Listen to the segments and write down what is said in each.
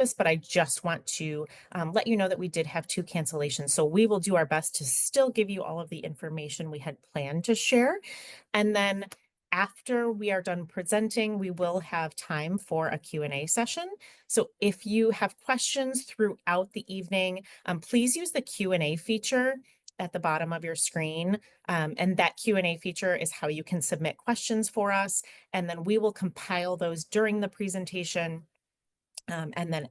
campus, but I just want to let you know that we did have 2 cancellations. So we will do our best to still give you all of the information we had planned to share. And then after we are done presenting, we will have time for a Q&A session. So if you have questions throughout the evening, please use the Q&A feature at the bottom of your screen. And that Q&A feature is how you can submit questions for us. And then we will compile those during the presentation, and then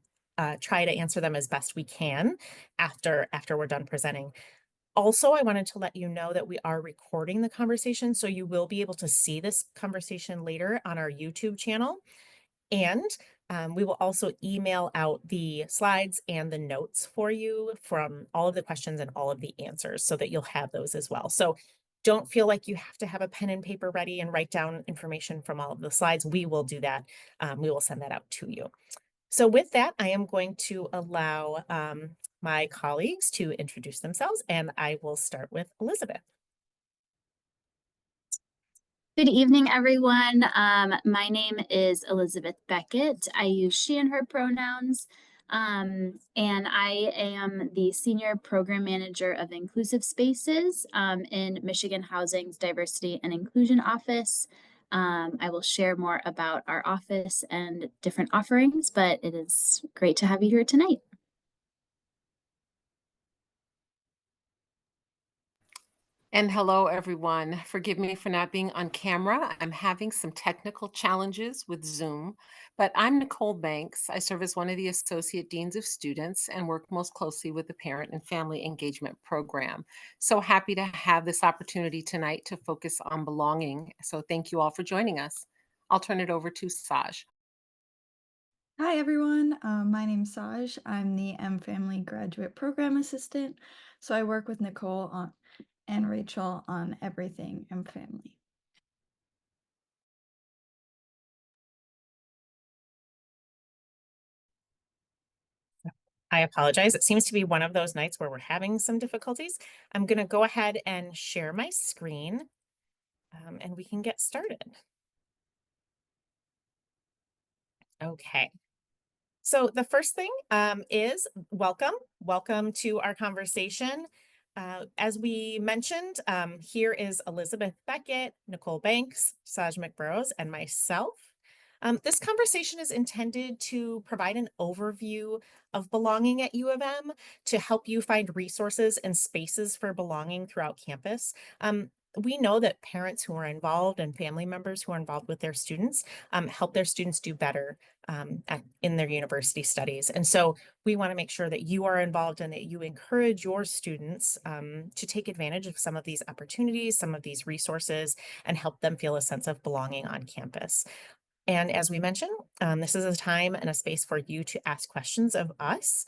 try to answer them as best we can after we're done presenting. Also, I wanted to let you know that we are recording the conversation, so you will be able to see this conversation later on our YouTube channel. And we will also email out the slides and the notes for you from all of the questions and all of the answers so that you'll have those as well. So don't feel like you have to have a pen and paper ready and write down information from all of the slides. We will do that. We will send that out to you. So with that, I am going to allow my colleagues to introduce themselves, and I will start with Elizabeth. Good evening, everyone. My name is Elizabeth Beckett. I use she and her pronouns, and I am the Senior Program Manager of Inclusive Spaces in Michigan Housing's Diversity and Inclusion Office. I will share more about our office and different offerings, but it is great to have you here tonight. And hello, everyone. Forgive me for not being on camera. I'm having some technical challenges with Zoom, but I'm Nicole Banks. I serve as one of the Associate Deans of Students and work most closely with the Parent and Family Engagement Program. So happy to have this opportunity tonight to focus on belonging. So thank you all for joining us. I'll turn it over to Saj. Hi, everyone. My name's Saj. I'm the MFamily Graduate Program Assistant. So I work with Nicole and Rachel on everything MFamily. I apologize. It seems to be one of those nights where we're having some difficulties. I'm going to go ahead and share my screen, and we can get started. Okay. So the first thing is welcome to our conversation. As we mentioned, here is Elizabeth Beckett, Nicole Banks, Saj McBurrows, and myself. This conversation is intended to provide an overview of belonging at U of M to help you find resources and spaces for belonging throughout campus. We know that parents who are involved and family members who are involved with their students help their students do better in their university studies. And so we want to make sure that you are involved and that you encourage your students to take advantage of some of these opportunities, some of these resources, and help them feel a sense of belonging on campus. And as we mentioned, this is a time and a space for you to ask questions of us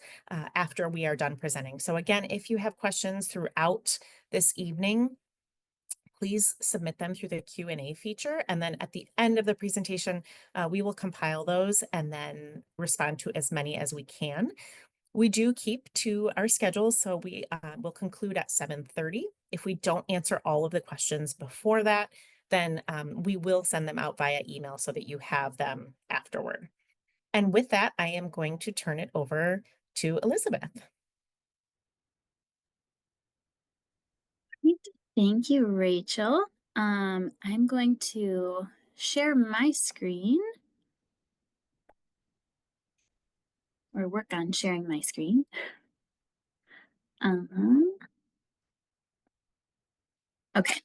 after we are done presenting. So again, if you have questions throughout this evening, please submit them through the Q&A feature. And then at the end of the presentation, we will compile those and then respond to as many as we can. We do keep to our schedule, so we will conclude at 7:30. If we don't answer all of the questions before that, then we will send them out via email so that you have them afterward. And with that, I am going to turn it over to Elizabeth. Thank you, Rachel. I'm going to share my screen or work on sharing my screen. Okay.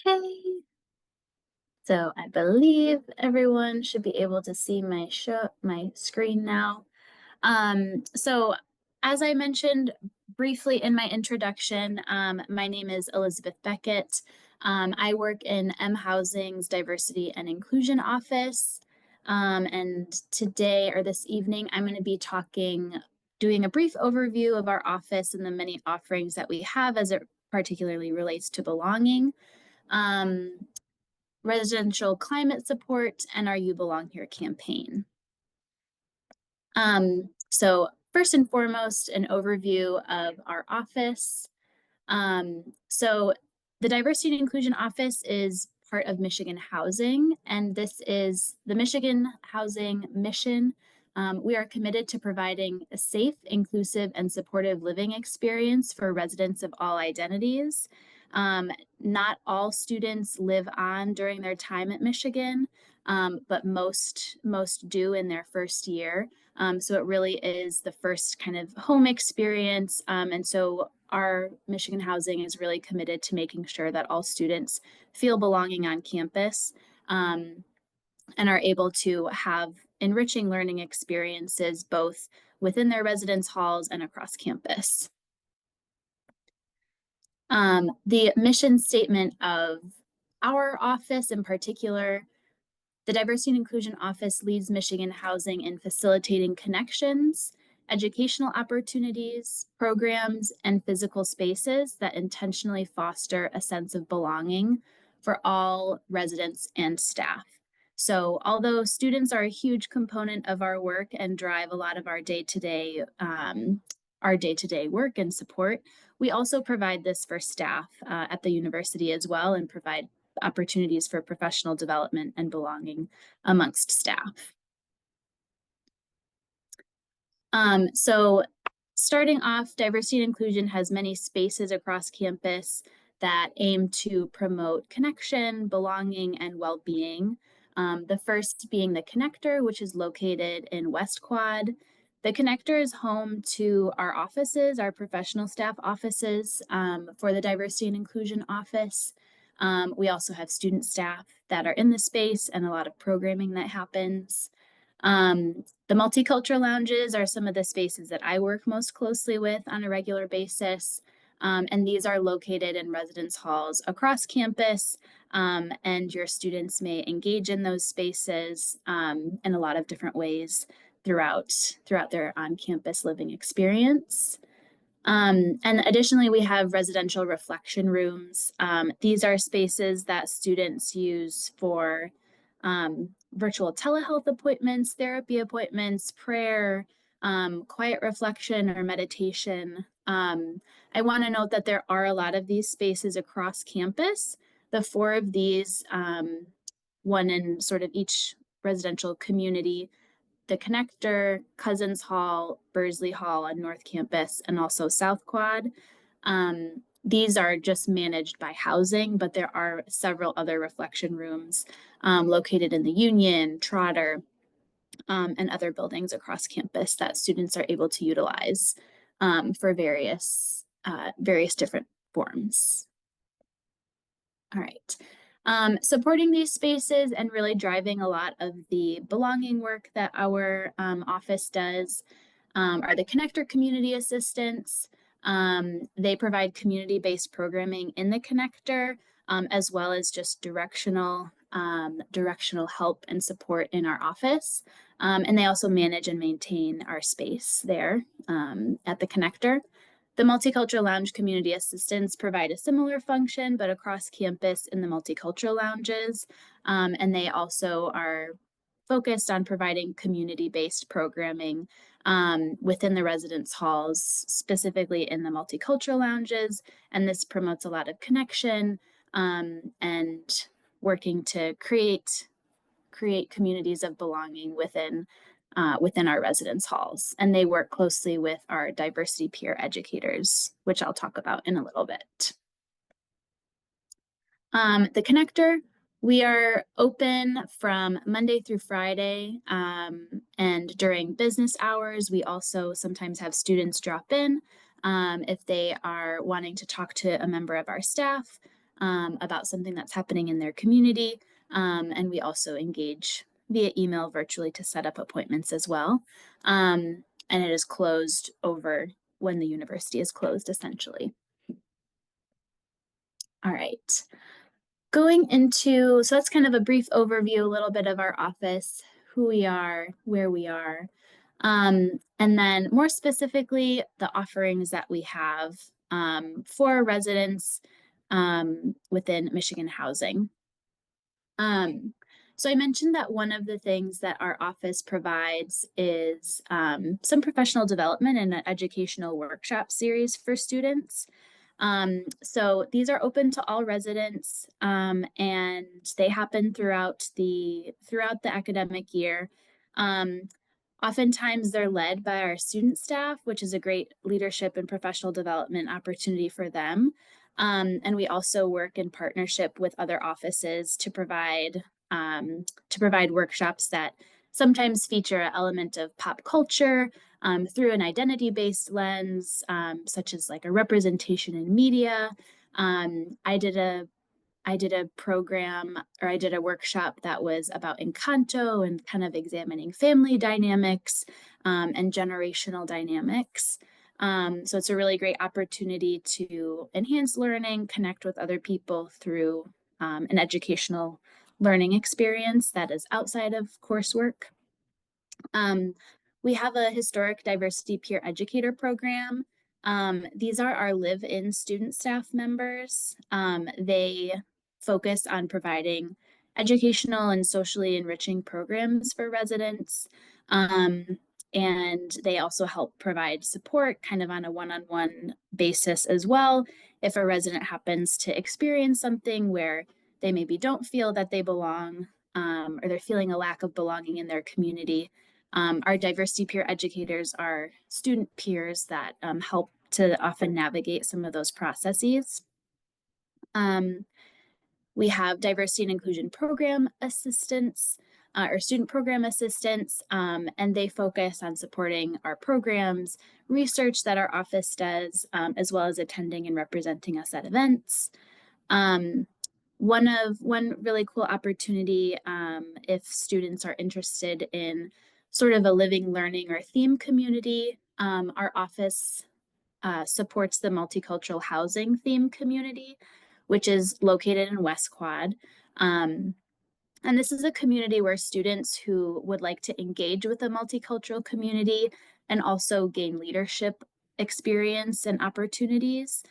Okay. So I believe everyone should be able to see my screen now. So as I mentioned briefly in my introduction, my name is Elizabeth Beckett. I work in Housing's Diversity and Inclusion Office. And today or this evening, I'm going to be doing a brief overview of our office and the many offerings that we have as it particularly relates to belonging, residential climate support, and our You Belong Here campaign. So first and foremost, an overview of our office. So the Diversity and Inclusion Office is part of Michigan Housing, and this is the Michigan Housing mission. We are committed to providing a safe, inclusive, and supportive living experience for residents of all identities. Not all students live on during their time at Michigan, but most do in their first year. So it really is the first kind of home experience. And so our Michigan Housing is really committed to making sure that all students feel belonging on campus, and are able to have enriching learning experiences both within their residence halls and across campus. The mission statement of our office in particular: the Diversity and Inclusion Office leads Michigan Housing in facilitating connections, educational opportunities, programs, and physical spaces that intentionally foster a sense of belonging for all residents and staff. So although students are a huge component of our work and drive a lot of our day-to-day work and support, we also provide this for staff at the university as well, and provide opportunities for professional development and belonging amongst staff. So starting off, diversity and inclusion has many spaces across campus that aim to promote connection, belonging, and well-being. The first being the Connector, which is located in West Quad. The Connector is home to our offices, our professional staff offices for the Diversity and Inclusion Office. We also have student staff that are in the space and a lot of programming that happens. The multicultural lounges are some of the spaces that I work most closely with on a regular basis. And these are located in residence halls across campus, and your students may engage in those spaces in a lot of different ways throughout their on-campus living experience. And additionally, we have residential reflection rooms. These are spaces that students use for virtual telehealth appointments, therapy appointments, prayer, quiet reflection or meditation. I want to note that there are a lot of these spaces across campus. The 4 of these, one in sort of each residential community: the Connector, Cousins Hall, Bursley Hall on North Campus, and also South Quad. These are just managed by housing, but there are several other reflection rooms located in the Union, Trotter, and other buildings across campus that students are able to utilize for various different forms. All right. Supporting these spaces and really driving a lot of the belonging work that our office does are the Connector community assistants. They provide community-based programming in the Connector, as well as just directional help and support in our office. And they also manage and maintain our space there at the Connector. The Multicultural Lounge community assistants provide a similar function, but across campus in the multicultural lounges. And they also are focused on providing community-based programming within the residence halls, specifically in the multicultural lounges. And this promotes a lot of connection and working to create communities of belonging within our residence halls. And they work closely with our diversity peer educators, which I'll talk about in a little bit. The Connector, we are open from Monday through Friday, and during business hours. We also sometimes have students drop in if they are wanting to talk to a member of our staff about something that's happening in their community. And we also engage via email virtually to set up appointments as well. And it is closed over when the university is closed, essentially. All right. Going into, so that's kind of a brief overview, a little bit of our office, who we are, where we are. And then more specifically, the offerings that we have for residents within Michigan Housing. So I mentioned that one of the things that our office provides is some professional development and an educational workshop series for students. So these are open to all residents, and they happen throughout the academic year. Um, Oftentimes they're led by our student staff, which is a great leadership and professional development opportunity for them. And we also work in partnership with other offices to provide workshops that sometimes feature an element of pop culture through an identity-based lens, such as like a representation in media. I did a program, or I did a workshop that was about Encanto and kind of examining family dynamics and generational dynamics. So it's a really great opportunity to enhance learning, connect with other people through an educational learning experience that is outside of coursework. We have a historic diversity peer educator program. These are our live-in student staff members. They focus on providing educational and socially enriching programs for residents. And they also help provide support kind of on a one-on-one basis as well. If a resident happens to experience something where they maybe don't feel that they belong, or they're feeling a lack of belonging in their community, our diversity peer educators are student peers that help to often navigate some of those processes. We have diversity and inclusion program assistants or student program assistants, and they focus on supporting our programs, research that our office does, as well as attending and representing us at events. One really cool opportunity, if students are interested in sort of a living, learning, or theme community, our office supports the multicultural housing theme community, which is located in West Quad. And this is a community where students who would like to engage with a multicultural community and also gain leadership experience and opportunities.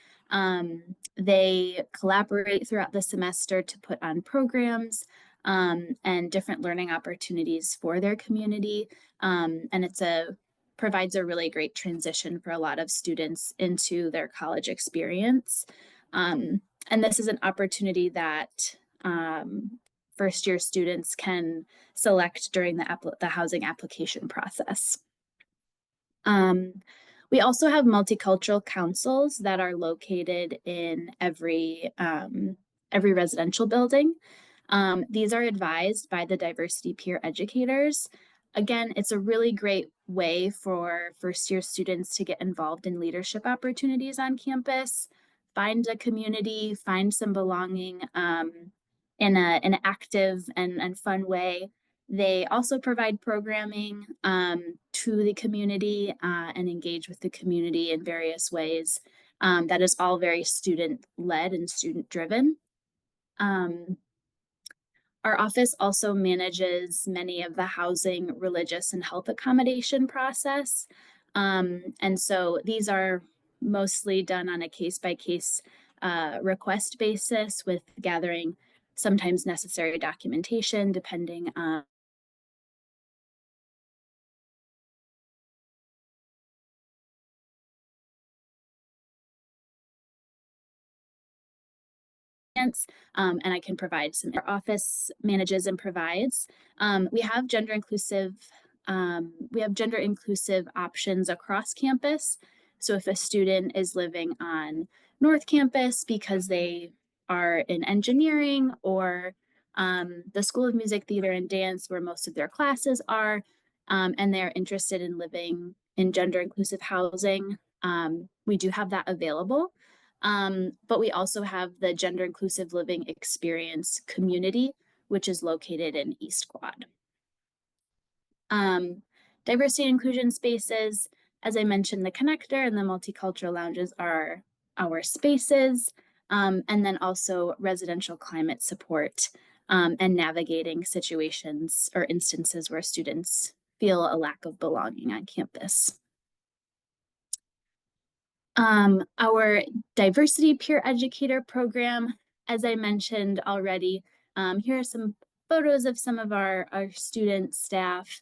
They collaborate throughout the semester to put on programs and different learning opportunities for their community. And provides a really great transition for a lot of students into their college experience. And this is an opportunity that first year students can select during the housing application process. We also have multicultural councils that are located in every residential building. These are advised by the diversity peer educators. Again, it's a really great way for first year students to get involved in leadership opportunities on campus, find a community, find some belonging in an active and fun way. They also provide programming to the community and engage with the community in various ways. That is all very student-led and student-driven. Our office also manages many of the housing, religious, and health accommodation process. And so these are mostly done on a case-by-case request basis, with gathering sometimes necessary documentation depending on and I can provide some. Our office manages and provides. We have gender inclusive options across campus. So if a student is living on North Campus because they are in engineering, or the School of Music, Theater, and Dance, where most of their classes are, and they're interested in living in gender inclusive housing, we do have that available. But we also have the Gender Inclusive Living Experience community, which is located in East Quad. Diversity and inclusion spaces, as I mentioned, the connector and the multicultural lounges are our spaces, and then also residential climate support and navigating situations or instances where students feel a lack of belonging on campus. Our diversity peer educator program, as I mentioned already, here are some photos of some of our student staff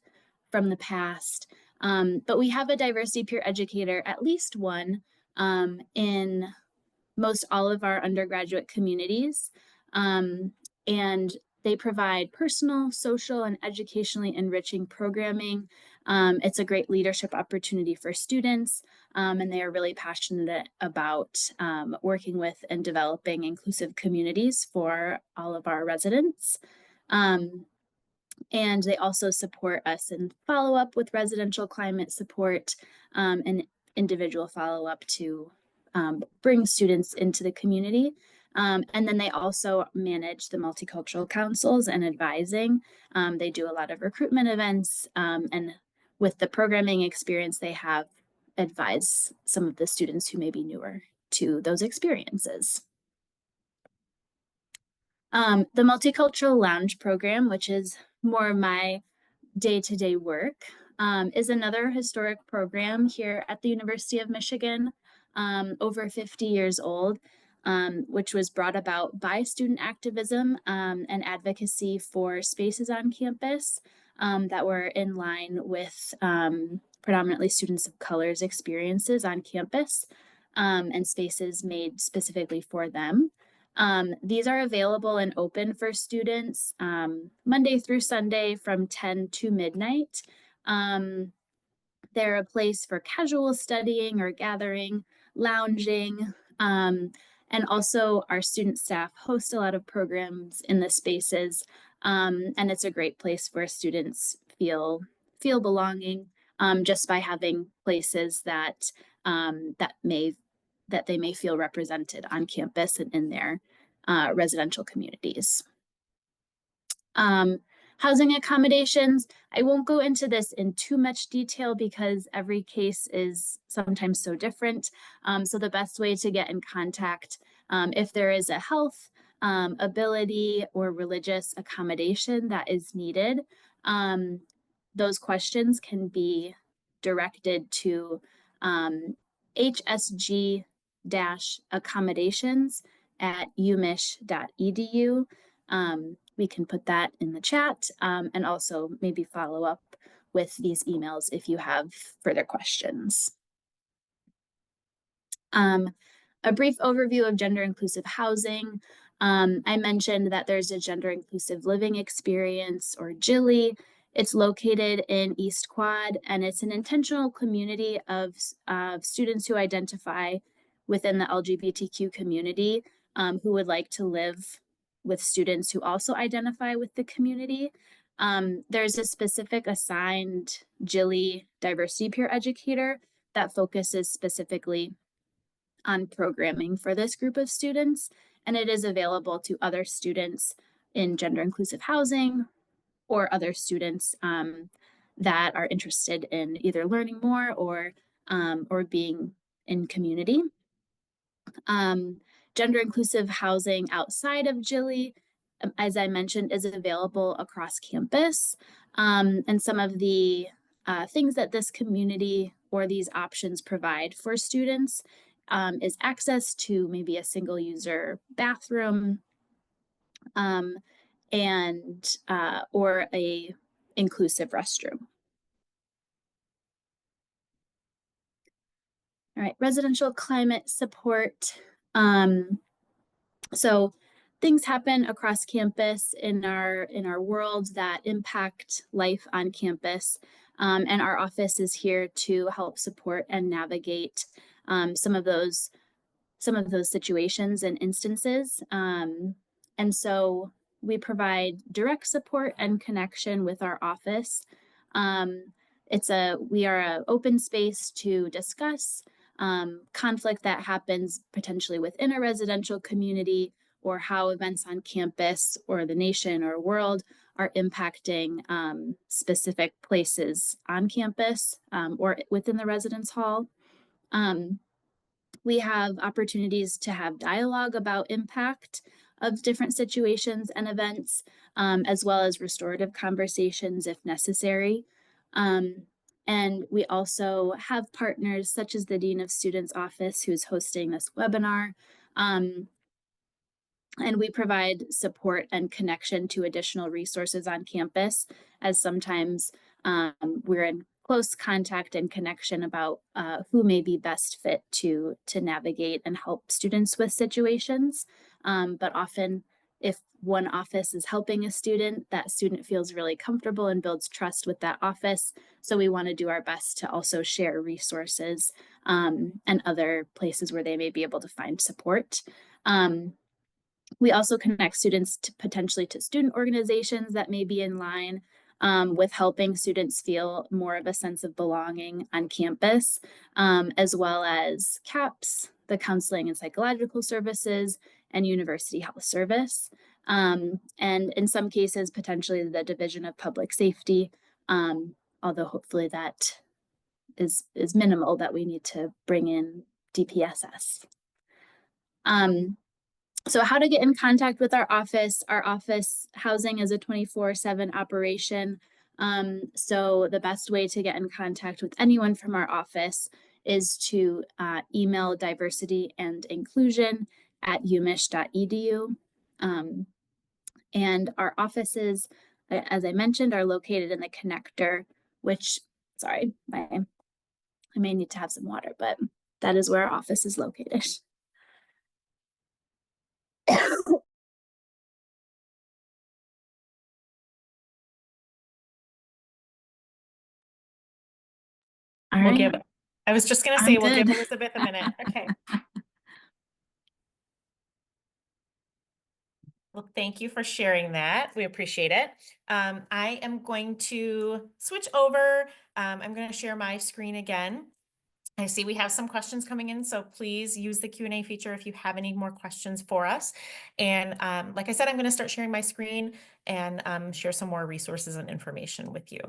from the past. But we have a diversity peer educator, at least one, in most all of our undergraduate communities. And they provide personal, social, and educationally enriching programming. It's a great leadership opportunity for students, and they are really passionate about working with and developing inclusive communities for all of our residents. And they also support us in follow-up with residential climate support and individual follow-up to bring students into the community. And then they also manage the multicultural councils and advising. They do a lot of recruitment events, and with the programming experience they have, advise some of the students who may be newer to those experiences. The Multicultural Lounge program, which is more of my day-to-day work, is another historic program here at the University of Michigan, over 50 years old, which was brought about by student activism and advocacy for spaces on campus that were in line with predominantly students of color's experiences on campus, and spaces made specifically for them. These are available and open for students Monday through Sunday from 10 to midnight. They're a place for casual studying or gathering, lounging, and also our student staff host a lot of programs in the spaces, and it's a great place where students feel belonging just by having places that that they may feel represented on campus and in their residential communities. Housing accommodations, I won't go into this in too much detail because every case is sometimes so different. So the best way to get in contact, if there is a health, ability, or religious accommodation that is needed, those questions can be directed to hsg-accommodations@umich.edu. We can put that in the chat and also maybe follow up with these emails if you have further questions. A brief overview of gender inclusive housing. I mentioned that there's a gender inclusive living experience, or GILI. It's located in East Quad, and it's an intentional community of students who identify within the LGBTQ community who would like to live with students who also identify with the community. There's a specific assigned GILI diversity peer educator that focuses specifically on programming for this group of students, and it is available to other students in gender inclusive housing or other students that are interested in either learning more or being in community. Gender inclusive housing outside of GILI, as I mentioned, is available across campus. And some of the things that this community or these options provide for students is access to maybe a single user bathroom and or a inclusive restroom. All right, residential climate support. So things happen across campus in our world that impact life on campus, and our office is here to help support and navigate some of those situations and instances. And so we provide direct support and connection with our office. We are an open space to discuss conflict that happens potentially within a residential community, or how events on campus or the nation or world are impacting specific places on campus or within the residence hall. We have opportunities to have dialogue about impact of different situations and events, as well as restorative conversations if necessary. And we also have partners such as the Dean of Students Office, who's hosting this webinar. And we provide support and connection to additional resources on campus, as sometimes we're in close contact and connection about who may be best fit to navigate and help students with situations. But often, if one office is helping a student, that student feels really comfortable and builds trust with that office. So we want to do our best to also share resources and other places where they may be able to find support. We also connect students to potentially to student organizations that may be in line with helping students feel more of a sense of belonging on campus, as well as CAPS, the Counseling and Psychological Services, and University Health Service. And in some cases, potentially the Division of Public Safety, although hopefully that is minimal that we need to bring in DPSS. So how to get in contact with our office housing is a 24/7 operation. So the best way to get in contact with anyone from our office is to email diversityandinclusion@umich.edu. And our offices, as I mentioned, are located in the connector, which, sorry, I may need to have some water, but that is where our office is located. All We'll right. give, I was just going to I'm say, we'll give good. Elizabeth a minute. Okay. Well, thank you for sharing that. We appreciate it. I am going to switch over. I'm going to share my screen again. I see we have some questions coming in, so please use the Q&A feature if you have any more questions for us. And like I said, I'm going to start sharing my screen and share some more resources and information with you.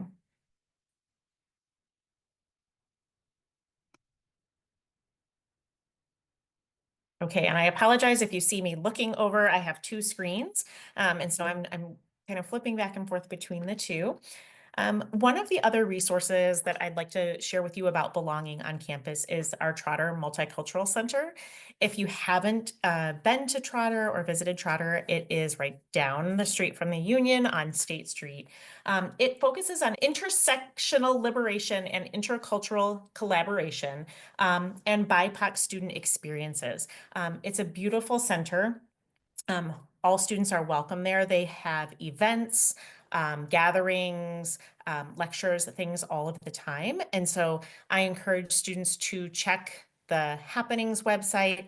Okay, and I apologize if you see me looking over. I have two screens, and so I'm kind of flipping back and forth between the two. One of the other resources that I'd like to share with you about belonging on campus is our Trotter Multicultural Center. If you haven't been to Trotter or visited Trotter, it is right down the street from the Union on State Street. It focuses on intersectional liberation and intercultural collaboration and BIPOC student experiences. It's a beautiful center. All students are welcome there. They have events, gatherings, lectures, things all of the time. And so I encourage students to check the Happenings website,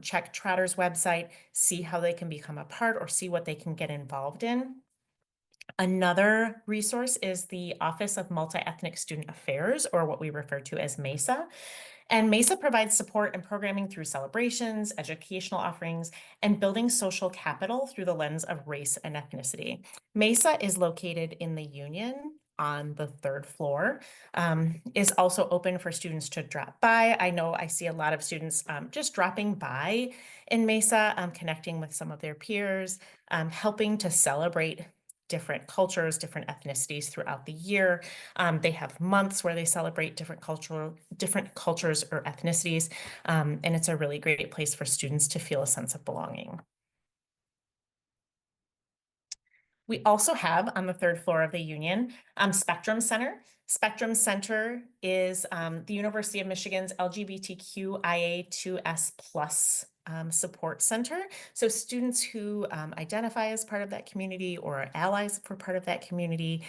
check Trotter's website, see how they can become a part or see what they can get involved in. Another resource is the Office of Multi-Ethnic Student Affairs, or what we refer to as MESA. And MESA provides support and programming through celebrations, educational offerings, and building social capital through the lens of race and ethnicity. MESA is located in the Union on the 3rd floor, is also open for students to drop by. I know I see a lot of students just dropping by in MESA, connecting with some of their peers, helping to celebrate different cultures, different ethnicities throughout the year. They have months where they celebrate different cultures or ethnicities, and it's a really great place for students to feel a sense of belonging. We also have on the 3rd floor of the Union, Spectrum Center. Spectrum Center is the University of Michigan's LGBTQIA2S+ support center. So students who identify as part of that community or are allies for part of that community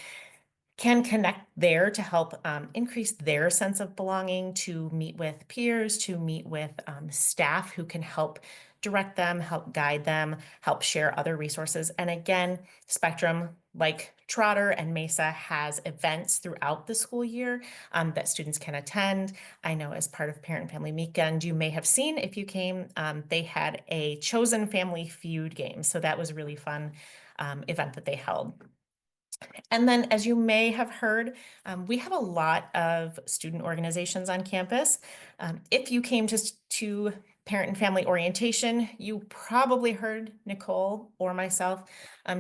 can connect there to help increase their sense of belonging, to meet with peers, to meet with staff who can help direct them, help guide them, help share other resources. And again, Spectrum, like Trotter and MESA, has events throughout the school year that students can attend. I know as part of Parent and Family Weekend, you may have seen, if you came, they had a Chosen Family Feud game. So that was a really fun event that they held. And then, as you may have heard, we have a lot of student organizations on campus. If you came to Parent and Family Orientation, you probably heard Nicole or myself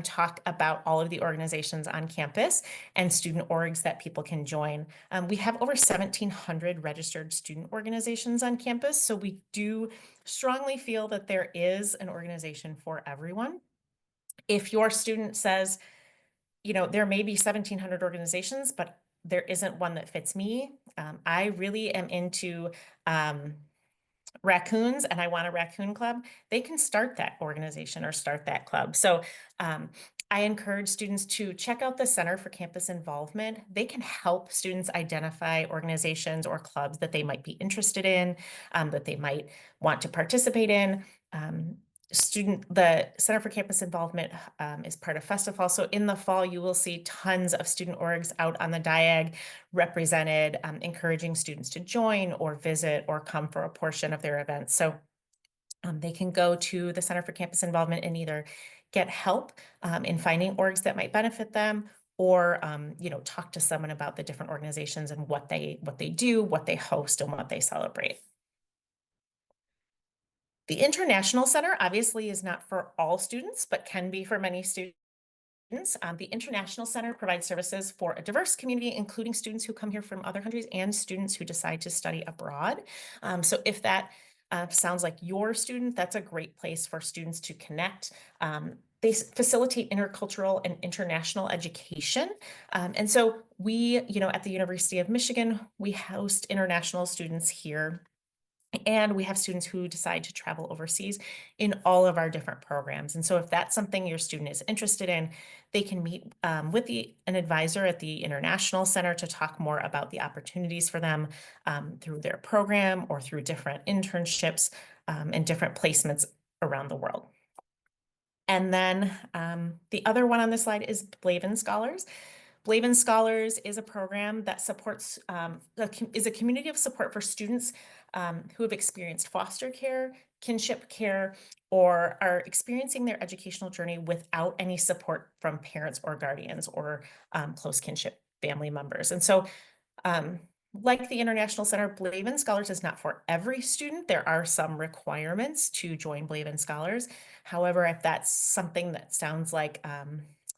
talk about all of the organizations on campus and student orgs that people can join. We have over 1,700 registered student organizations on campus, so we do strongly feel that there is an organization for everyone. If your student says, you know, there may be 1,700 organizations, but there isn't one that fits me. I really am into raccoons and I want a raccoon club, they can start that organization or start that club. So I encourage students to check out the Center for Campus Involvement. They can help students identify organizations or clubs that they might be interested in, that they might want to participate in. The Center for Campus Involvement is part of Festifall. So in the fall, you will see tons of student orgs out on the diag represented, encouraging students to join or visit or come for a portion of their events. So they can go to the Center for Campus Involvement and either get help in finding orgs that might benefit them, or talk to someone about the different organizations and what they do, what they host, and what they celebrate. The International Center obviously is not for all students, but can be for many students. The International Center provides services for a diverse community, including students who come here from other countries and students who decide to study abroad. So if that sounds like your student, that's a great place for students to connect. They facilitate intercultural and international education. And so we, at the University of Michigan, we host international students here. And we have students who decide to travel overseas in all of our different programs. And so if that's something your student is interested in, they can meet with an advisor at the International Center to talk more about the opportunities for them through their program or through different internships and different placements around the world. And then the other one on this slide is Blaven Scholars. Blaven Scholars is a program that supports, is a community of support for students who have experienced foster care, kinship care, or are experiencing their educational journey without any support from parents or guardians or close kinship family members. And so like the International Center, Blaven Scholars is not for every student. There are some requirements to join Blaven Scholars. However, if that's something that sounds like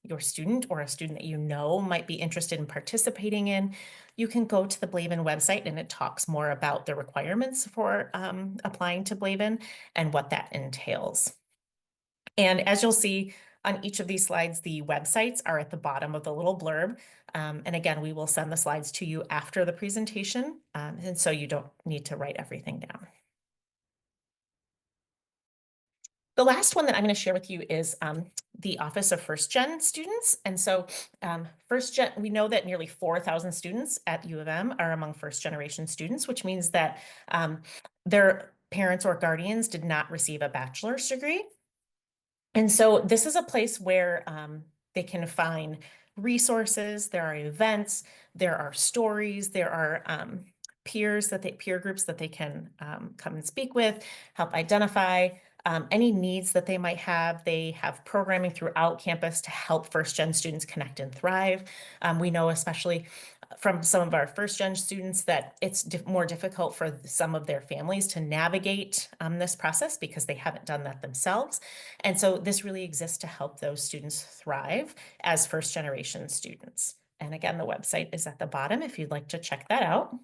your student or a student that you know might be interested in participating in, you can go to the Blaven website and it talks more about the requirements for applying to Blaven and what that entails. And as you'll see on each of these slides, the websites are at the bottom of the little blurb. And again, we will send the slides to you after the presentation. And so you don't need to write everything down. The last one that I'm going to share with you is the Office of First Gen Students. And so First Gen, we know that nearly 4,000 students at U of M are among first generation students, which means that their parents or guardians did not receive a bachelor's degree. And so this is a place where they can find resources, there are events, there are stories, there are peer groups that they can come and speak with, help identify any needs that they might have. They have programming throughout campus to help first gen students connect and thrive. We know, especially from some of our first gen students, that it's more difficult for some of their families to navigate this process because they haven't done that themselves. And so this really exists to help those students thrive as first generation students. And again, the website is at the bottom if you'd like to check that out.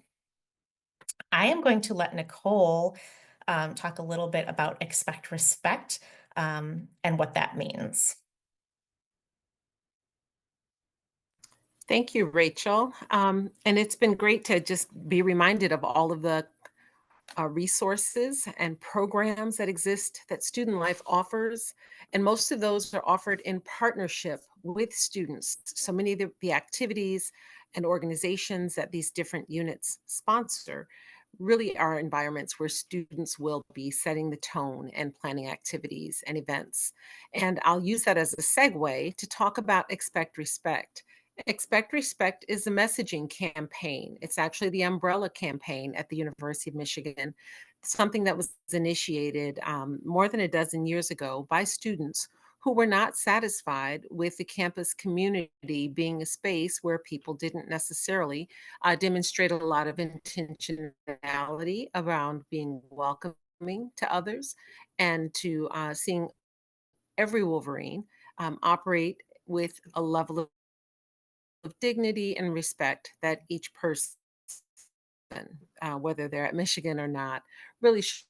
I am going to let Nicole talk a little bit about Expect Respect and what that means. Thank you, Rachel. And it's been great to just be reminded of all of the resources and programs that exist that Student Life offers. And most of those are offered in partnership with students. So many of the activities and organizations that these different units sponsor really are environments where students will be setting the tone and planning activities and events. And I'll use that as a segue to talk about Expect Respect. Expect Respect is a messaging campaign. It's actually the umbrella campaign at the University of Michigan, something that was initiated more than a dozen years ago by students who were not satisfied with the campus community being a space where people didn't necessarily demonstrate a lot of intentionality around being welcoming to others and to seeing every Wolverine operate with a level of dignity and respect that each person, whether they're at Michigan or not, really should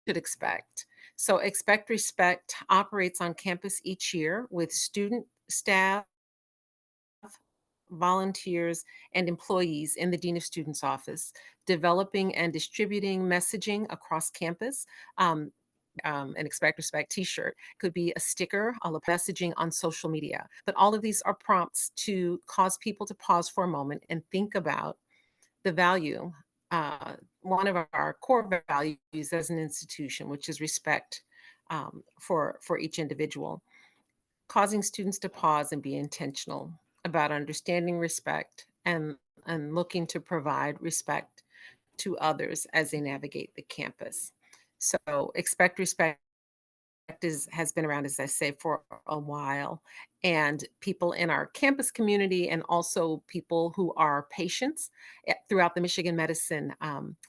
expect. So Expect Respect operates on campus each year with student, staff, volunteers, and employees in the Dean of Students office, developing and distributing messaging across campus. Um, an Expect Respect t-shirt could be a sticker, all of messaging on social media. But all of these are prompts to cause people to pause for a moment and think about the value, one of our core values as an institution, which is respect for each individual, causing students to pause and be intentional about understanding respect and looking to provide respect to others as they navigate the campus. So expect respect has been around, as I say, for a while. And people in our campus community and also people who are patients throughout the Michigan medicine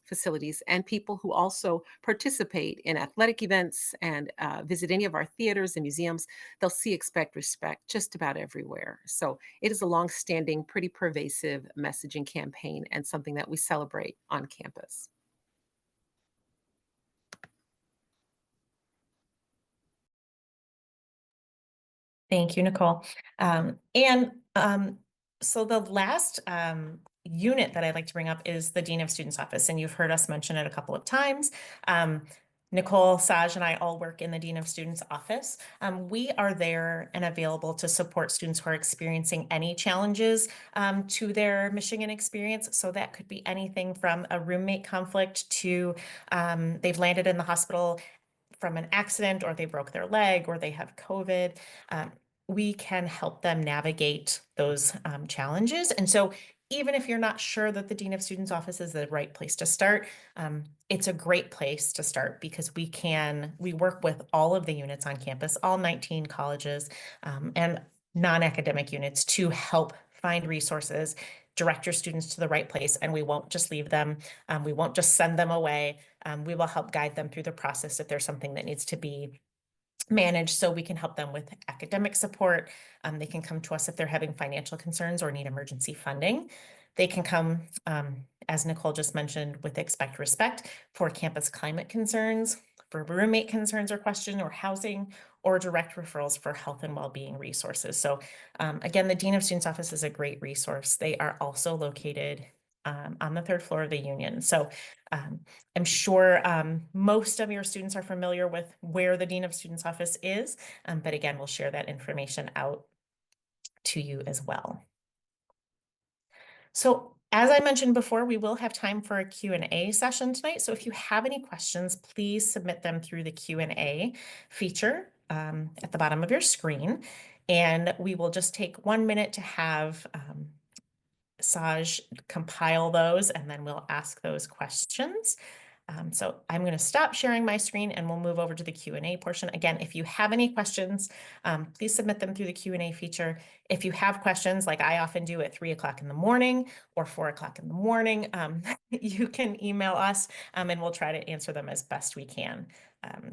facilities and people who also participate in athletic events and visit any of our theaters and museums, they'll see Expect Respect just about everywhere. So it is a longstanding, pretty pervasive messaging campaign and something that we celebrate on campus. Thank you, Nicole. And so the last unit that I'd like to bring up is the Dean of Students Office, and you've heard us mention it a couple of times. Nicole, Saj, and I all work in the Dean of Students Office. We are there and available to support students who are experiencing any challenges to their Michigan experience. So that could be anything from a roommate conflict to they've landed in the hospital from an accident, or they broke their leg, or they have COVID. Um, we can help them navigate those challenges. And so even if you're not sure that the Dean of Students Office is the right place to start, it's a great place to start because we work with all of the units on campus, all 19 colleges, and non-academic units to help find resources, direct your students to the right place, and we won't just leave them. We won't just send them away. We will help guide them through the process if there's something that needs to be managed, so we can help them with academic support. They can come to us if they're having financial concerns or need emergency funding. They can come, as Nicole just mentioned, with Expect Respect for campus climate concerns, for roommate concerns or question, or housing, or direct referrals for health and well-being resources. So again, the Dean of Students Office is a great resource. They are also located on the third floor of the Union. So I'm sure most of your students are familiar with where the Dean of Students Office is, but again, we'll share that information out to you as well. So as I mentioned before, we will have time for a Q&A session tonight. So if you have any questions, please submit them through the Q&A feature at the bottom of your screen. And we will just take 1 minute to have Saj compile those, and then we'll ask those questions. So I'm going to stop sharing my screen and we'll move over to the Q&A portion. Again, if you have any questions, please submit them through the Q&A feature. If you have questions, like I often do at 3 o'clock in the morning or 4 o'clock in the morning, you can email us and we'll try to answer them as best we can.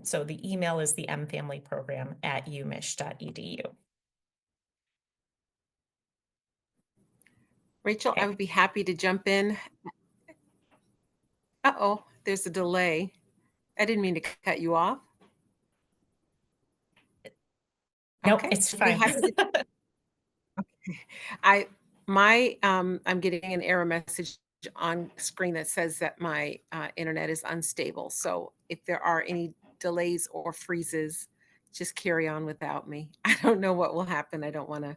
So the email is the mfamilyprogram@umich.edu. Rachel, I would be happy to jump in. Uh-oh, there's a delay. I didn't mean to cut you off. Nope, Okay. it's I'd be fine. happy to- I'm getting an error message on screen that says that my internet is unstable. So if there are any delays or freezes, just carry on without me. I don't know what will happen. I don't want to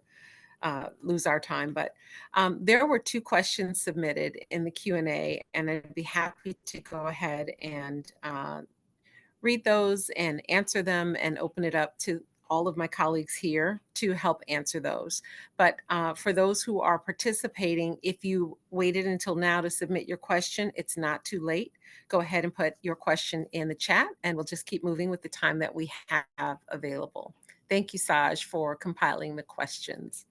lose our time, but there were 2 questions submitted in the Q&A, and I'd be happy to go ahead and read those and answer them and open it up to all of my colleagues here to help answer those. But for those who are participating, if you waited until now to submit your question, it's not too late. Go ahead and put your question in the chat, and we'll just keep moving with the time that we have available. Thank you, Saj, for compiling the questions.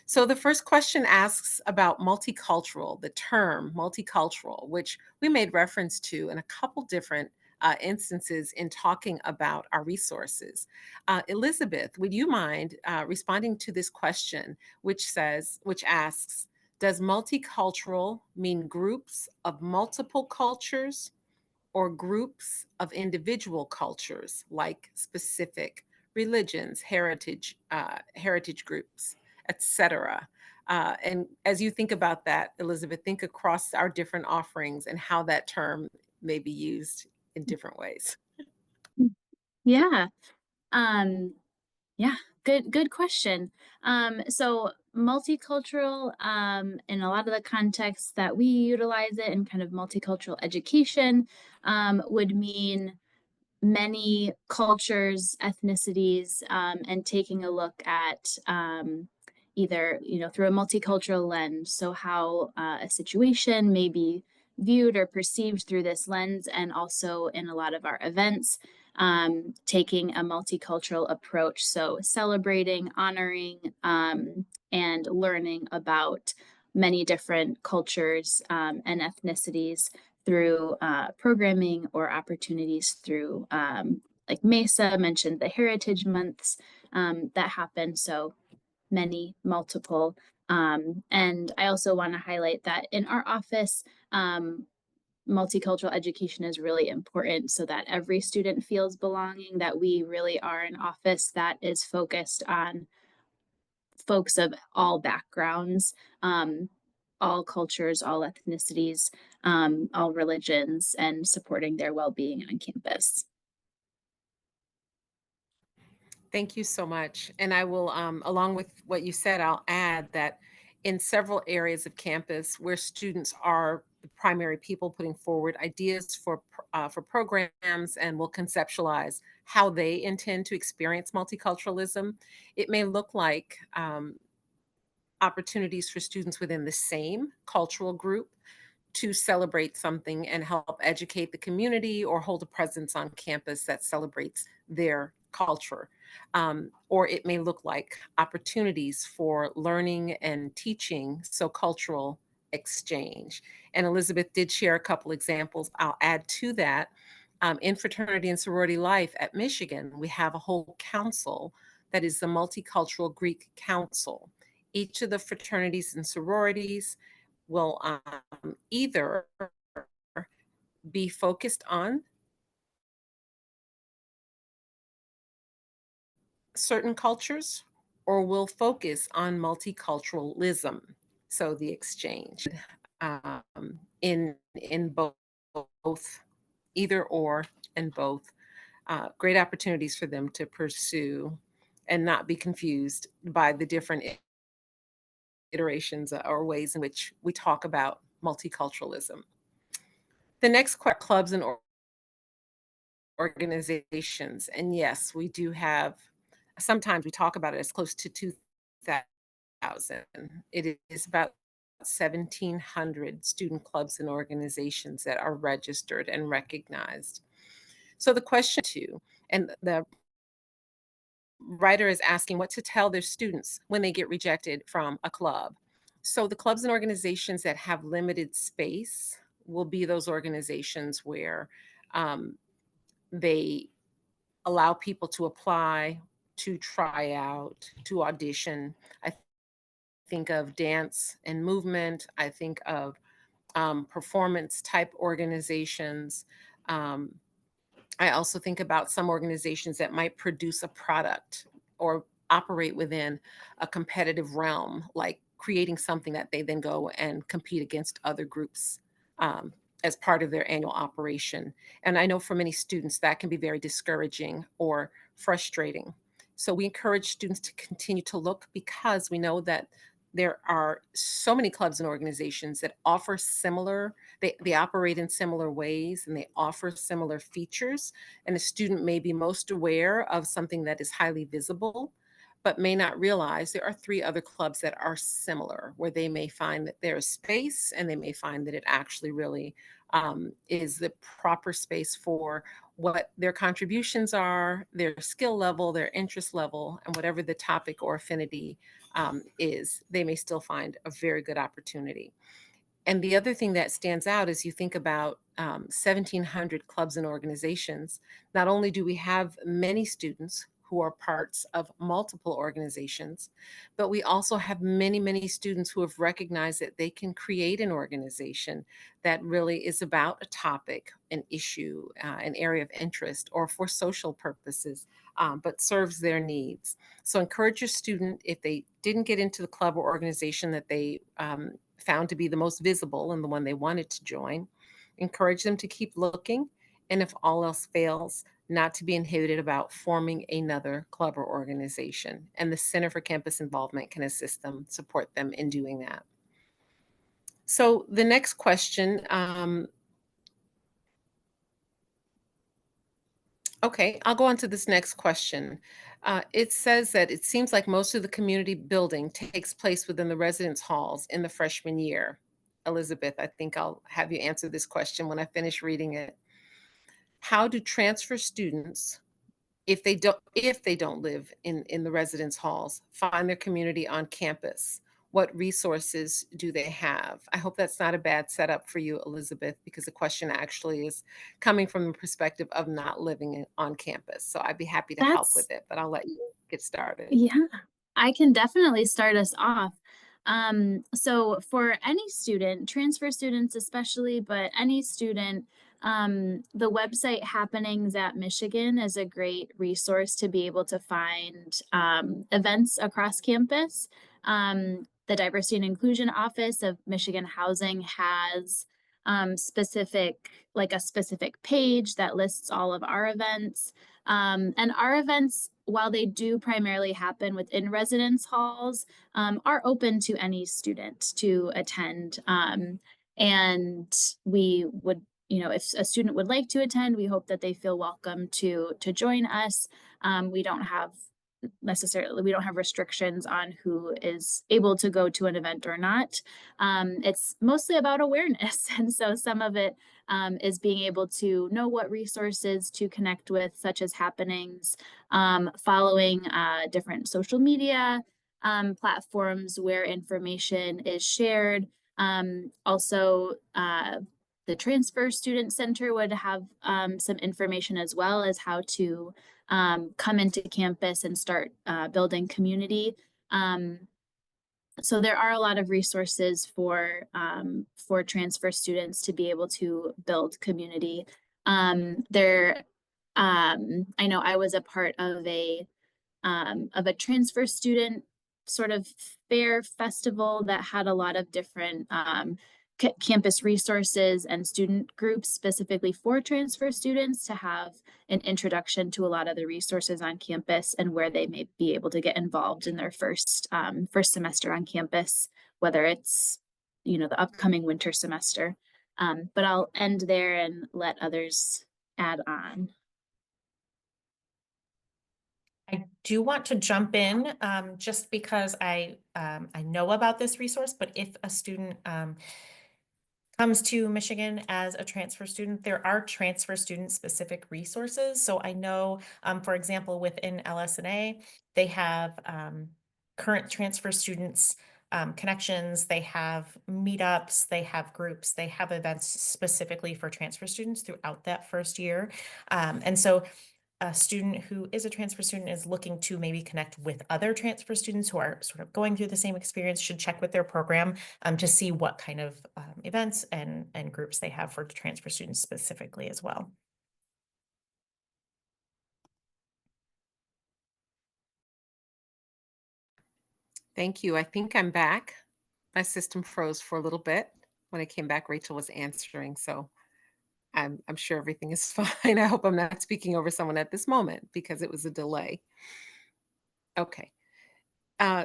So the first question asks about multicultural, the term multicultural, which we made reference to in a couple different instances in talking about our resources. Elizabeth, would you mind responding to this question, which asks, does multicultural mean groups of multiple cultures or groups of individual cultures, like specific religions, heritage groups, etc.? And as you think about that, Elizabeth, think across our different offerings and how that term may be used in different ways. Yeah. Um, yeah, good question. So multicultural, in a lot of the contexts that we utilize it in kind of multicultural education, would mean many cultures, ethnicities, and taking a look at either, through a multicultural lens. So how a situation may be viewed or perceived through this lens, and also in a lot of our events, taking a multicultural approach. So celebrating, honoring, and learning about many different cultures and ethnicities through programming or opportunities through like Mesa mentioned the Heritage Months that happen. So many, multiple. And I also want to highlight that in our office, multicultural education is really important so that every student feels belonging, that we really are an office that is focused on folks of all backgrounds, all cultures, all ethnicities, all religions, and supporting their well-being on campus. Thank you so much. And I will, along with what you said, I'll add that in several areas of campus where students are the primary people putting forward ideas for programs and will conceptualize how they intend to experience multiculturalism, it may look like opportunities for students within the same cultural group to celebrate something and help educate the community or hold a presence on campus that celebrates their culture. Or it may look like opportunities for learning and teaching, so cultural exchange. And Elizabeth did share a couple examples. I'll add to that. In fraternity and sorority life at Michigan, we have a whole council that is the Multicultural Greek Council. Each of the fraternities and sororities will either be focused on certain cultures or will focus on multiculturalism, so the exchange in both, either or, and both. Great opportunities for them to pursue and not be confused by the different iterations or ways in which we talk about multiculturalism. The next clubs and organizations. And yes, we do have, sometimes we talk about it as close to 2,000. It is about 1,700 student clubs and organizations that are registered and recognized. So the question too, and the writer is asking what to tell their students when they get rejected from a club. So the clubs and organizations that have limited space will be those organizations where they allow people to apply, to try out, to audition. I think of dance and movement. I think of performance type organizations. Um, I also think about some organizations that might produce a product or operate within a competitive realm, like creating something that they then go and compete against other groups um, as part of their annual operation. And I know for many students that can be very discouraging or frustrating. So we encourage students to continue to look because we know that there are so many clubs and organizations that offer similar, they operate in similar ways and they offer similar features. And a student may be most aware of something that is highly visible, but may not realize there are three other clubs that are similar, where they may find that there is space and they may find that it actually really is the proper space for what their contributions are, their skill level, their interest level, and whatever the topic or affinity is, they may still find a very good opportunity. And the other thing that stands out is you think about 1,700 clubs and organizations. Not only do we have many students who who are parts of multiple organizations, but we also have many, many students who have recognized that they can create an organization that really is about a topic, an issue, an area of interest, or for social purposes, but serves their needs. So encourage your student, if they didn't get into the club or organization that they found to be the most visible and the one they wanted to join, encourage them to keep looking. And if all else fails, not to be inhibited about forming another club or organization. And the Center for Campus Involvement can assist them, support them in doing that. So the next question, okay, I'll go on to this next question. It says that it seems like most of the community building takes place within the residence halls in the freshman year. Elizabeth, I think I'll have you answer this question when I finish reading it. How do transfer students, if they don't live in the residence halls, find their community on campus? What resources do they have? I hope that's not a bad setup for you, Elizabeth, because the question actually is coming from the perspective of not living on campus. So I'd be happy to help That's with it, but I'll let you get started. Yeah, I can definitely start us off. So for any student, transfer students especially, but any student, the website Happenings at Michigan is a great resource to be able to find events across campus. The Diversity and Inclusion Office of Michigan Housing has like a specific page that lists all of our events. And our events, while they do primarily happen within residence halls, are open to any student to attend. And we would, if a student would like to attend, we hope that they feel welcome to join us. We don't have restrictions on who is able to go to an event or not. It's mostly about awareness. And so some of it is being able to know what resources to connect with, such as Happenings, following different social media platforms where information is shared. Also, the Transfer Student Center would have some information as well as how to come into campus and start building community. So there are a lot of resources for transfer students to be able to build community. I know I was a part of a transfer student sort of fair festival that had a lot of different campus resources and student groups specifically for transfer students to have an introduction to a lot of the resources on campus and where they may be able to get involved in their first semester on campus, whether it's the upcoming winter semester. But I'll end there and let others add on. I do want to jump in just because I know about this resource, but if a student comes to Michigan as a transfer student, there are transfer student specific resources. So I know, for example, within LS&A, they have current transfer students connections, they have meetups, they have groups, they have events specifically for transfer students throughout that first year. And so a student who is a transfer student is looking to maybe connect with other transfer students who are sort of going through the same experience should check with their program to see what kind of events and groups they have for transfer students specifically as well. Thank you. I think I'm back. My system froze for a little bit. When I came back, Rachel was answering, so I'm sure everything is fine. I hope I'm not speaking over someone at this moment because it was a delay. Okay.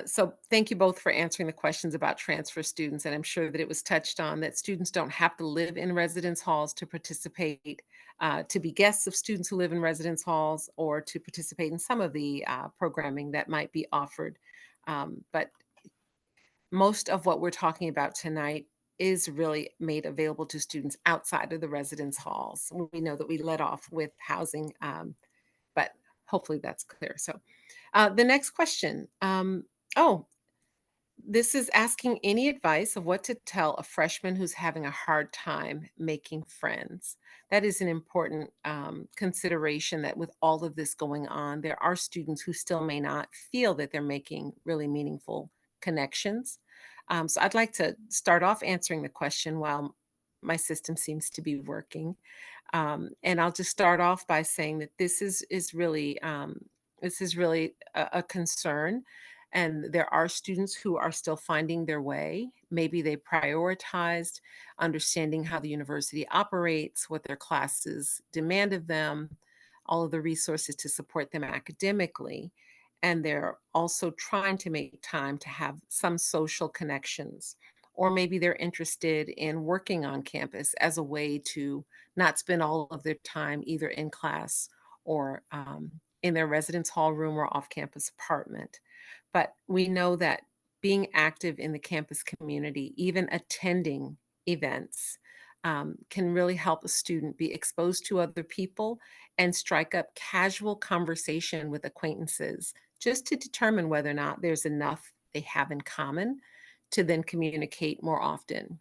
So thank you both for answering the questions about transfer students, and I'm sure that it was touched on that students don't have to live in residence halls to participate, to be guests of students who live in residence halls, or to participate in some of the programming that might be offered. But most of what we're talking about tonight is really made available to students outside of the residence halls. We know that we let off with housing, but hopefully that's clear. So the next question. Oh, This is asking any advice of what to tell a freshman who's having a hard time making friends. That is an important consideration that with all of this going on, there are students who still may not feel that they're making really meaningful connections. So I'd like to start off answering the question while my system seems to be working. And I'll just start off by saying that this is really a concern, and there are students who are still finding their way. Maybe they prioritized understanding how the university operates, what their classes demand of them, all of the resources to support them academically. And they're also trying to make time to have some social connections. Or maybe they're interested in working on campus as a way to not spend all of their time either in class or in their residence hall room or off campus apartment. But we know that being active in the campus community, even attending events, can really help a student be exposed to other people and strike up casual conversation with acquaintances just to determine whether or not there's enough they have in common to then communicate more often.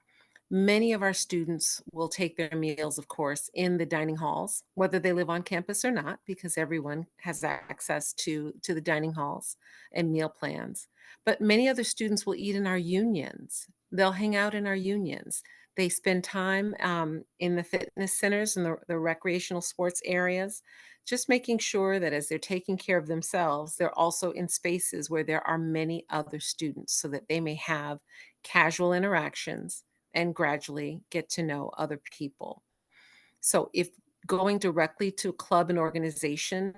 Many of our students will take their meals, of course, in the dining halls, whether they live on campus or not, because everyone has access to the dining halls and meal plans. But many other students will eat in our unions. They'll hang out in our unions. They spend time in the fitness centers and the recreational sports areas, just making sure that as they're taking care of themselves, they're also in spaces where there are many other students so that they may have casual interactions and gradually get to know other people. So if going directly to club and organization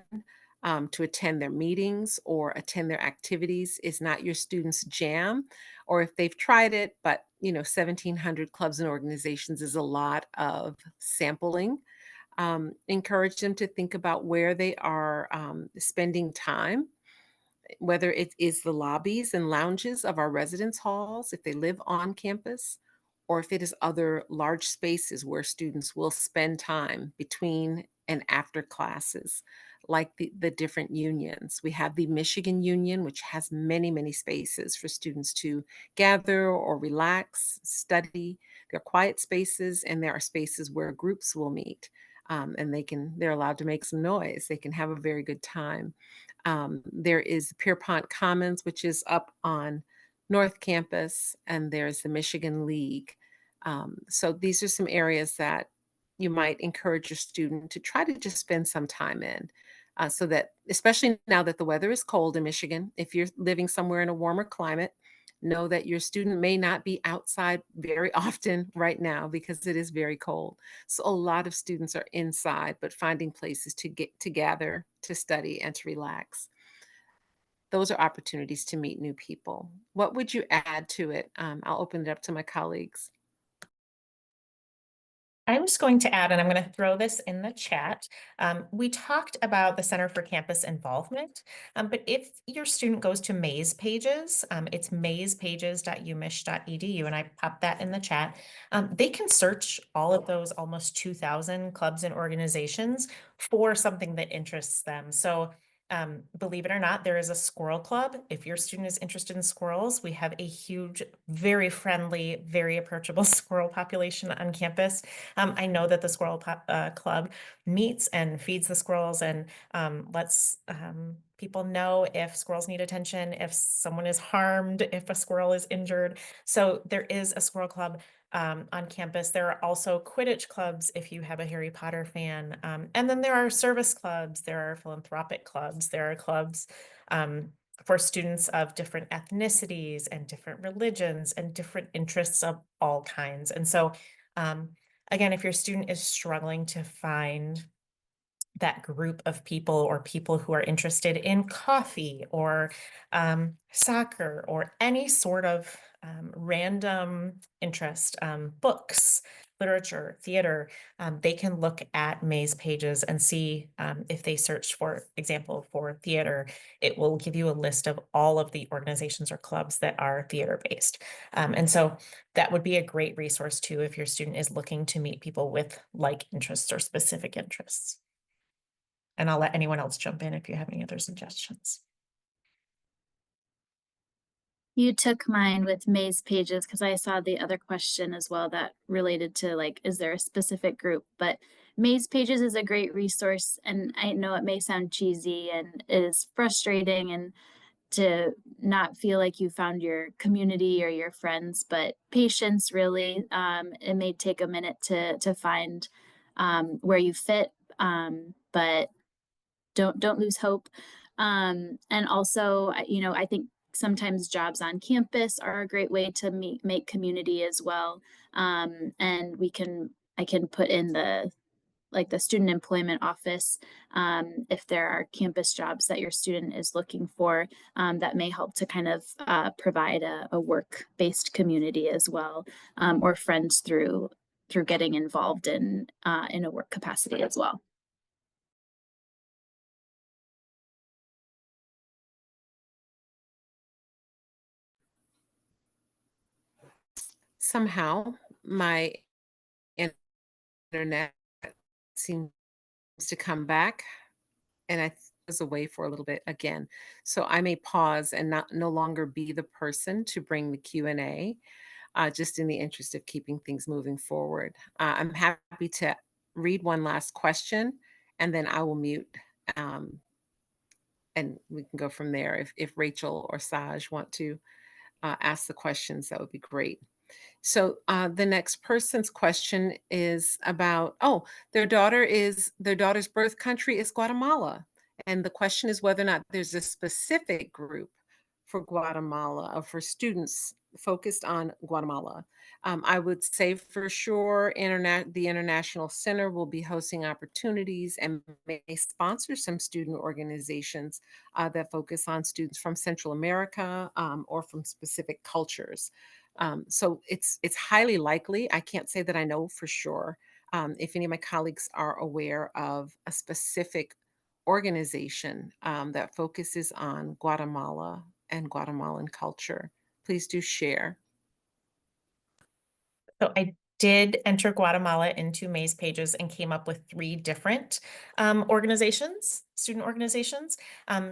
to attend their meetings or attend their activities is not your student's jam, or if they've tried it, but 1,700 clubs and organizations is a lot of sampling, encourage them to think about where they are spending time, whether it is the lobbies and lounges of our residence halls, if they live on campus, or if it is other large spaces where students will spend time between and after classes, like the different unions. We have the Michigan Union, which has many, many spaces for students to gather or relax, study. There are quiet spaces, and there are spaces where groups will meet. And they're allowed to make some noise. They can have a very good time. There is Pierpont Commons, which is up on North Campus, and there's the Michigan League. So these are some areas that you might encourage your student to try to just spend some time in. So that, especially now that the weather is cold in Michigan, if you're living somewhere in a warmer climate, know that your student may not be outside very often right now because it is very cold. So a lot of students are inside, but finding places to get to gather, to study, and to relax. Those are opportunities to meet new people. What would you add to it? I'll open it up to my colleagues. I'm just going to add, and I'm going to throw this in the chat. We talked about the Center for Campus Involvement, but if your student goes to Maze Pages, it's mazepages.umich.edu, and I popped that in the chat. They can search all of those almost 2,000 clubs and organizations for something that interests them. So believe it or not, there is a squirrel club. If your student is interested in squirrels, we have a huge, very friendly, very approachable squirrel population on campus. I know that the Squirrel Club meets and feeds the squirrels and lets people know if squirrels need attention, if someone is harmed, if a squirrel is injured. So there is a Squirrel Club on campus. There are also Quidditch clubs if you have a Harry Potter fan. And then there are service clubs, there are philanthropic clubs, there are clubs for students of different ethnicities and different religions and different interests of all kinds. And so again, if your student is struggling to find that group of people or people who are interested in coffee or soccer or any sort of random interest, books, literature, theater, they can look at Maze Pages and see if they search, for example, for theater, it will give you a list of all of the organizations or clubs that are theater based. And so that would be a great resource too if your student is looking to meet people with like interests or specific interests. And I'll let anyone else jump in if you have any other suggestions. You took mine with Maze Pages because I saw the other question as well that related to like, is there a specific group? But Maze Pages is a great resource, and I know it may sound cheesy and is frustrating and to not feel like you found your community or your friends, but patience really. It may take a minute to find where you fit, but don't lose hope. And also, I think sometimes jobs on campus are a great way to make community as well. And I can put in the student employment office, if there are campus jobs that your student is looking for, that may help to kind of provide a work-based community as well, or friends through getting involved in a work capacity as well. Somehow my internet seems to come back, and I was away for a little bit again. So I may pause and not no longer be the person to bring the Q&A, just in the interest of keeping things moving forward. I'm happy to read one last question, and then I will mute, um, and we can go from there. If Rachel or Saj want to ask the questions, that would be great. So the next person's question is about, oh, their daughter's birth country is Guatemala. And the question is whether or not there's a specific group for Guatemala or for students focused on Guatemala. I would say for sure the International Center will be hosting opportunities and may sponsor some student organizations that focus on students from Central America, or from specific cultures. So it's highly likely. I can't say that I know for sure. If any of my colleagues are aware of a specific organization that focuses on Guatemala and Guatemalan culture, please do share. So I did enter Guatemala into Maze Pages and came up with 3 different organizations, student organizations.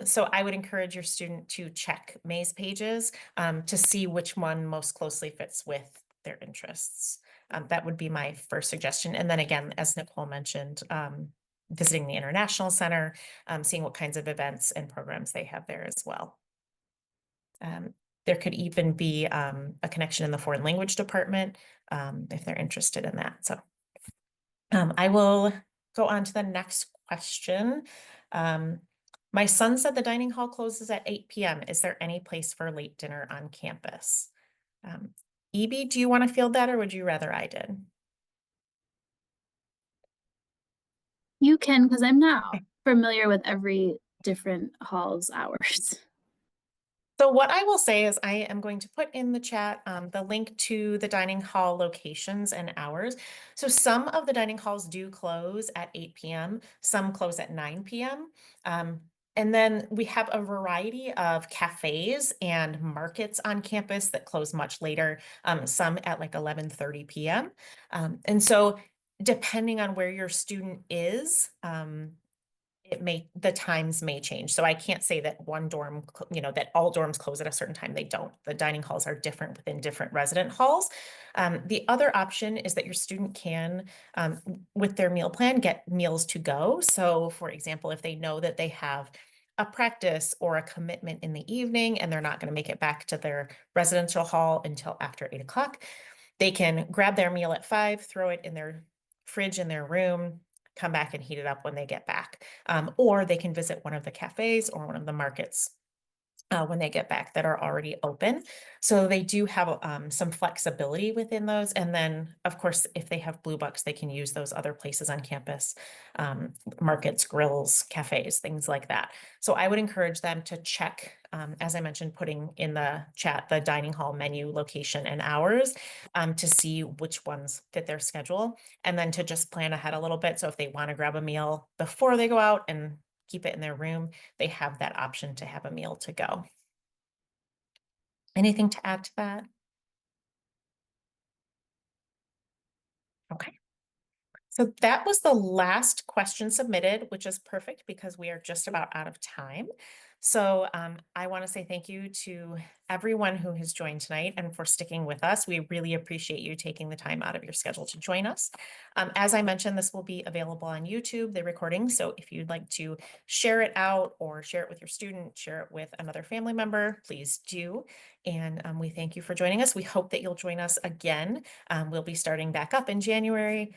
So I would encourage your student to check Maze Pages to see which one most closely fits with their interests. That would be my first suggestion. And then again, as Nicole mentioned, visiting the International Center, seeing what kinds of events and programs they have there as well. There could even be a connection in the foreign language department if they're interested in that. So I will go on to the next question. My son said the dining hall closes at 8 p.m. Is there any place for late dinner on campus? Evie, do you want to field that or would you rather I did? You can, because I'm not familiar with every different hall's hours. So what I will say is I am going to put in the chat the link to the dining hall locations and hours. So some of the dining halls do close at 8 p.m. Some close at 9 p.m. And then we have a variety of cafes and markets on campus that close much later, some at like 11:30 p.m. And so depending on where your student is, the times may change. So I can't say that one dorm, that all dorms close at a certain time. They don't. The dining halls are different within different resident halls. The other option is that your student can, with their meal plan, get meals to go. So for example, if they know that they have a practice or a commitment in the evening and they're not going to make it back to their residential hall until after 8 o'clock, they can grab their meal at 5, throw it in their fridge in their room, come back and heat it up when they get back. Or they can visit one of the cafes or one of the markets when they get back that are already open. So they do have some flexibility within those. And then, of course, if they have Blue Bucks, they can use those other places on campus, markets, grills, cafes, things like that. So I would encourage them to check, as I mentioned, putting in the chat, the dining hall menu location and hours to see which ones fit their schedule. And then to just plan ahead a little bit. So if they want to grab a meal before they go out and keep it in their room, they have that option to have a meal to go. Anything to add to that? Okay. So that was the last question submitted, which is perfect because we are just about out of time. So I want to say thank you to everyone who has joined tonight and for sticking with us. We really appreciate you taking the time out of your schedule to join us. As I mentioned, this will be available on YouTube, the recording. So if you'd like to share it out or share it with your student, share it with another family member, please do. And we thank you for joining us. We hope that you'll join us again. We'll be starting back up in January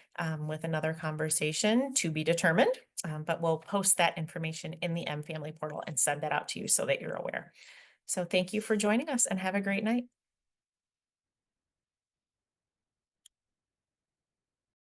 with another conversation to be determined. But we'll post that information in the MFamily portal and send that out to you so that you're aware. So thank you for joining us and have a great night.